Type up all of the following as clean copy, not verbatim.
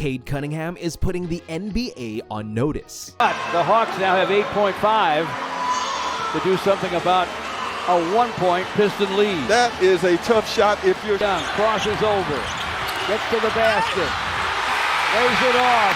Cade Cunningham is putting the NBA on notice. The Hawks now have 8.5 to do something about a 1-point Piston lead. That is a tough shot if you're down. Crosses over, gets to the basket, lays it off,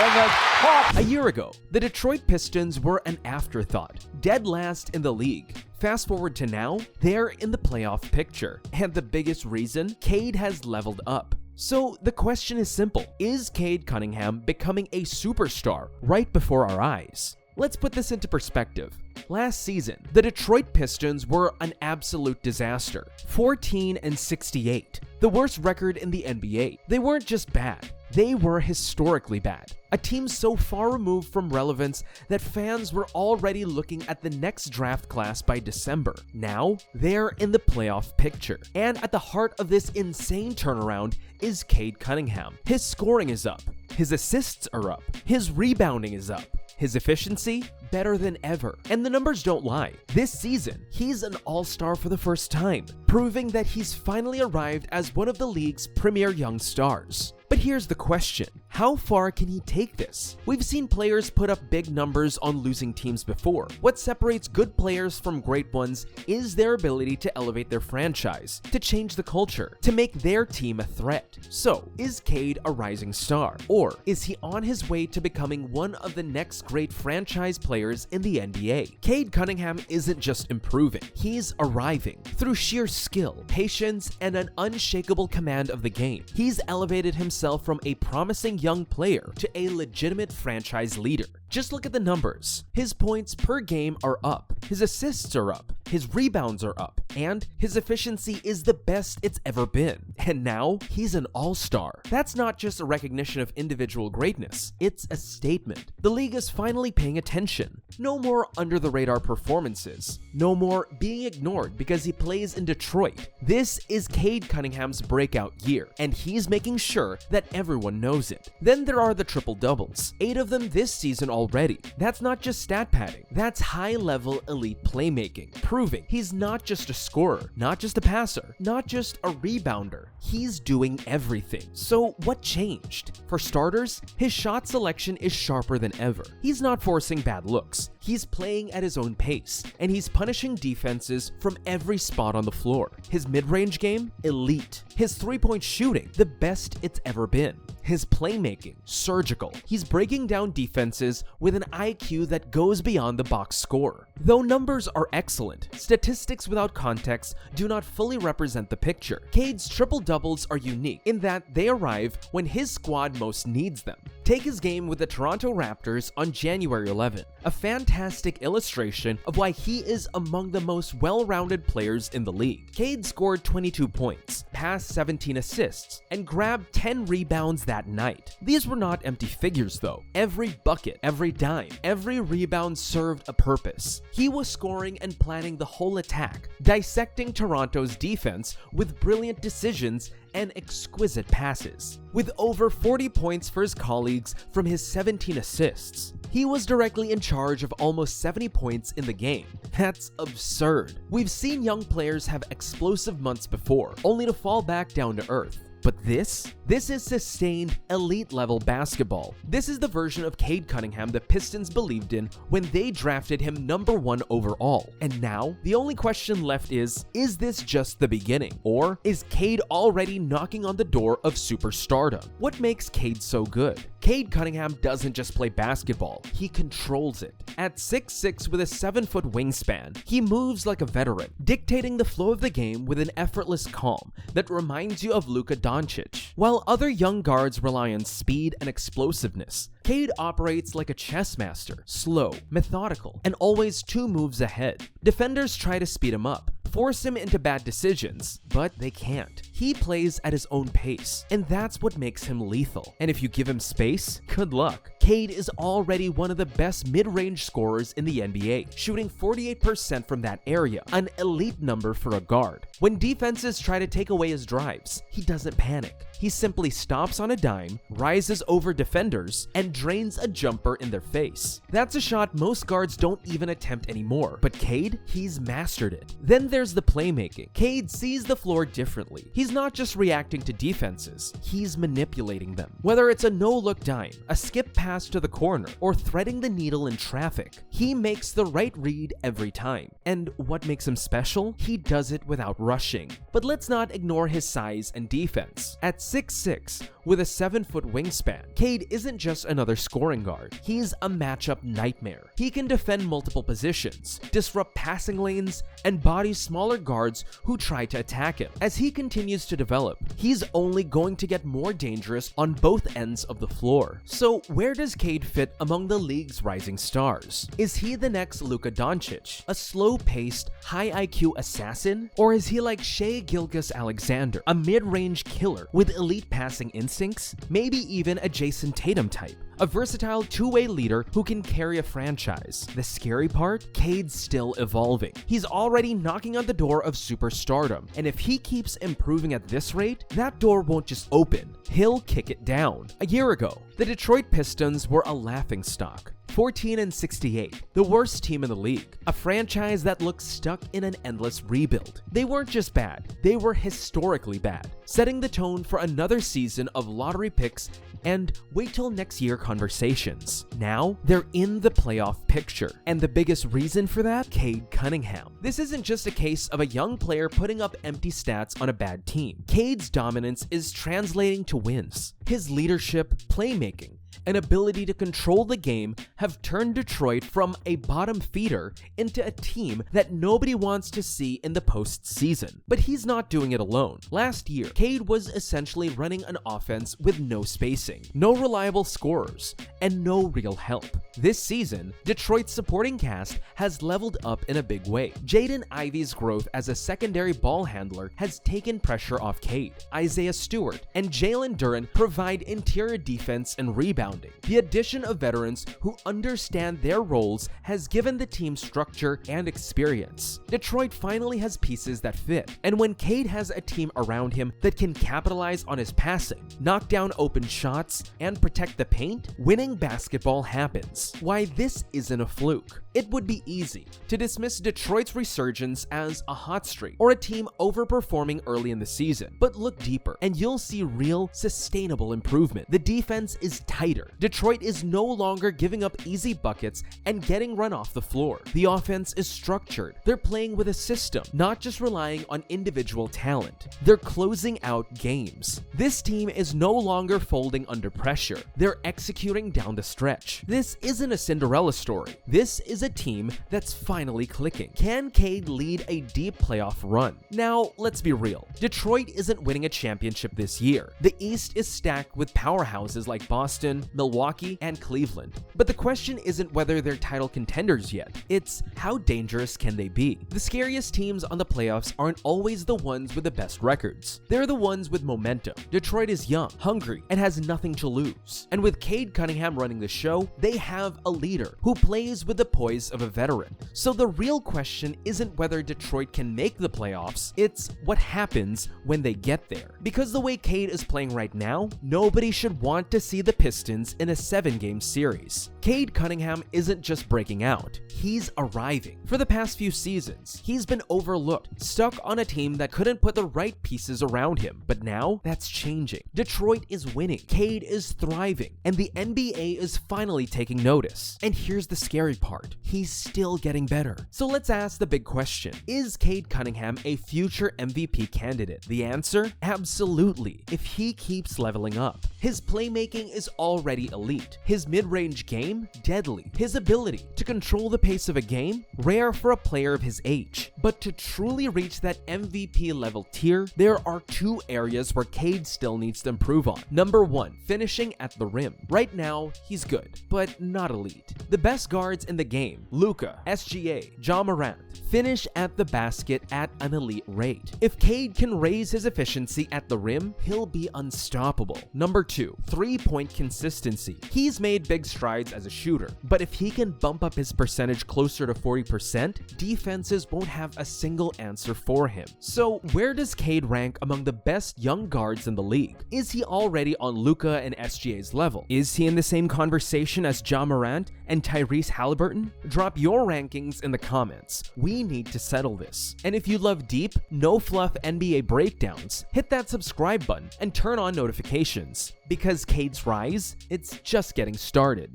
and the Hawks. A year ago, the Detroit Pistons were an afterthought, dead last in the league. Fast forward to now, they're in the playoff picture, and the biggest reason, Cade has leveled up. So the question is simple: is Cade Cunningham becoming a superstar right before our eyes? Let's put this into perspective. Last season, the Detroit Pistons were an absolute disaster, 14-68, the worst record in the NBA. They weren't just bad, they were historically bad. A team so far removed from relevance that fans were already looking at the next draft class by December. Now, they're in the playoff picture. And at the heart of this insane turnaround is Cade Cunningham. His scoring is up, his assists are up, his rebounding is up, his efficiency better than ever. And the numbers don't lie. This season, he's an all-star for the first time, proving that he's finally arrived as one of the league's premier young stars. But here's the question: how far can he take this? We've seen players put up big numbers on losing teams before. What separates good players from great ones is their ability to elevate their franchise, to change the culture, to make their team a threat. So, is Cade a rising star? Or is he on his way to becoming one of the next great franchise players in the NBA? Cade Cunningham isn't just improving, he's arriving. Through sheer skill, patience, and an unshakable command of the game, he's elevated himself from a promising young player to a legitimate franchise leader. Just look at the numbers. His points per game are up, his assists are up, his rebounds are up, and his efficiency is the best it's ever been. And now, he's an all-star. That's not just a recognition of individual greatness, it's a statement. The league is finally paying attention. No more under-the-radar performances. No more being ignored because he plays in Detroit. This is Cade Cunningham's breakout year, and he's making sure that everyone knows it. Then there are the triple-doubles, 8 of them this season already. That's not just stat padding, that's high-level elite playmaking, proving he's not just a scorer, not just a passer, not just a rebounder. He's doing everything. So what changed? For starters, his shot selection is sharper than ever. He's not forcing bad looks. He's playing at his own pace, and he's punishing defenses from every spot on the floor. His mid-range game, elite. His three-point shooting, the best it's ever been. His playmaking, surgical. He's breaking down defenses with an IQ that goes beyond the box score. Though numbers are excellent, statistics without context do not fully represent the picture. Cade's triple-doubles are unique in that they arrive when his squad most needs them. Take his game with the Toronto Raptors on January 11, a fantastic illustration of why he is among the most well-rounded players in the league. Cade scored 22 points, passed 17 assists, and grabbed 10 rebounds that night. These were not empty figures though. Every bucket, every dime, every rebound served a purpose. He was scoring and planning the whole attack, dissecting Toronto's defense with brilliant decisions and exquisite passes. With over 40 points for his colleagues from his 17 assists, he was directly in charge of almost 70 points in the game. That's absurd. We've seen young players have explosive months before, only to fall back down to earth. But this is sustained elite-level basketball. This is the version of Cade Cunningham the Pistons believed in when they drafted him number 1 overall. And now, the only question left is this just the beginning? Or is Cade already knocking on the door of superstardom? What makes Cade so good? Cade Cunningham doesn't just play basketball, he controls it. At 6'6" with a 7-foot wingspan, he moves like a veteran, dictating the flow of the game with an effortless calm that reminds you of Luka Doncic. While other young guards rely on speed and explosiveness, Cade operates like a chess master, slow, methodical, and always 2 moves ahead. Defenders try to speed him up, force him into bad decisions, but they can't. He plays at his own pace, and that's what makes him lethal. And if you give him space, good luck. Cade is already one of the best mid-range scorers in the NBA, shooting 48% from that area, an elite number for a guard. When defenses try to take away his drives, he doesn't panic. He simply stops on a dime, rises over defenders, and drains a jumper in their face. That's a shot most guards don't even attempt anymore, but Cade, he's mastered it. Then there's the playmaking. Cade sees the floor differently. He's not just reacting to defenses, he's manipulating them. Whether it's a no-look dime, a skip pass to the corner, or threading the needle in traffic, he makes the right read every time. And what makes him special? He does it without rushing. But let's not ignore his size and defense. At 6'6", with a 7-foot wingspan, Cade isn't just another scoring guard. He's a matchup nightmare. He can defend multiple positions, disrupt passing lanes, and body smaller guards who try to attack him. As he continues to develop, he's only going to get more dangerous on both ends of the floor. So where does Cade fit among the league's rising stars? Is he the next Luka Doncic, a slow-paced, high-IQ assassin? Or is he like Shai Gilgeous-Alexander, a mid-range killer with elite passing instincts? Maybe even a Jason Tatum type, a versatile two-way leader who can carry a franchise. The scary part? Cade's still evolving. He's already knocking on the door of superstardom, and if he keeps improving at this rate, that door won't just open, he'll kick it down. A year ago, the Detroit Pistons were a laughingstock. 14-68, the worst team in the league, a franchise that looked stuck in an endless rebuild. They weren't just bad, they were historically bad, setting the tone for another season of lottery picks and wait till next year conversations. Now, they're in the playoff picture, and the biggest reason for that? Cade Cunningham. This isn't just a case of a young player putting up empty stats on a bad team. Cade's dominance is translating to wins. His leadership, playmaking, and ability to control the game have turned Detroit from a bottom feeder into a team that nobody wants to see in the postseason. But he's not doing it alone. Last year, Cade was essentially running an offense with no spacing, no reliable scorers, and no real help. This season, Detroit's supporting cast has leveled up in a big way. Jaden Ivey's growth as a secondary ball handler has taken pressure off Cade. Isaiah Stewart and Jalen Duren provide interior defense and rebounding. The addition of veterans who understand their roles has given the team structure and experience. Detroit finally has pieces that fit, and when Cade has a team around him that can capitalize on his passing, knock down open shots, and protect the paint, winning basketball happens. Why this isn't a fluke? It would be easy to dismiss Detroit's resurgence as a hot streak or a team overperforming early in the season, but look deeper and you'll see real, sustainable improvement. The defense is tighter. Detroit is no longer giving up easy buckets and getting run off the floor. The offense is structured. They're playing with a system, not just relying on individual talent. They're closing out games. This team is no longer folding under pressure. They're executing down the stretch. This isn't a Cinderella story. This is a team that's finally clicking. Can Cade lead a deep playoff run? Now, let's be real. Detroit isn't winning a championship this year. The East is stacked with powerhouses like Boston, Milwaukee, and Cleveland. But the question isn't whether they're title contenders yet. It's how dangerous can they be? The scariest teams on the playoffs aren't always the ones with the best records. They're the ones with momentum. Detroit is young, hungry, and has nothing to lose. And with Cade Cunningham running the show, they have a leader who plays with the poise of a veteran. So the real question isn't whether Detroit can make the playoffs, it's what happens when they get there. Because the way Cade is playing right now, nobody should want to see the Pistons in a 7-game series. Cade Cunningham isn't just breaking out, he's arriving. For the past few seasons, he's been overlooked, stuck on a team that couldn't put the right pieces around him. But now, that's changing. Detroit is winning, Cade is thriving, and the NBA is finally taking notice. And here's the scary part. He's still getting better. So let's ask the big question. Is Cade Cunningham a future MVP candidate? The answer? Absolutely, if he keeps leveling up. His playmaking is already elite. His mid-range game game, deadly. His ability to control the pace of a game, rare for a player of his age. But to truly reach that MVP level tier, there are two areas where Cade still needs to improve on. Number 1, finishing at the rim. Right now, he's good, but not elite. The best guards in the game, Luka, SGA, Ja Morant, finish at the basket at an elite rate. If Cade can raise his efficiency at the rim, he'll be unstoppable. Number 2, 3-point consistency. He's made big strides as a shooter, but if he can bump up his percentage closer to 40%, defenses won't have a single answer for him. So where does Cade rank among the best young guards in the league? Is he already on Luka and SGA's level? Is he in the same conversation as Ja Morant and Tyrese Halliburton? Drop your rankings in the comments. We need to settle this. And if you love deep, no fluff NBA breakdowns, hit that subscribe button and turn on notifications. Because Cade's rise, it's just getting started.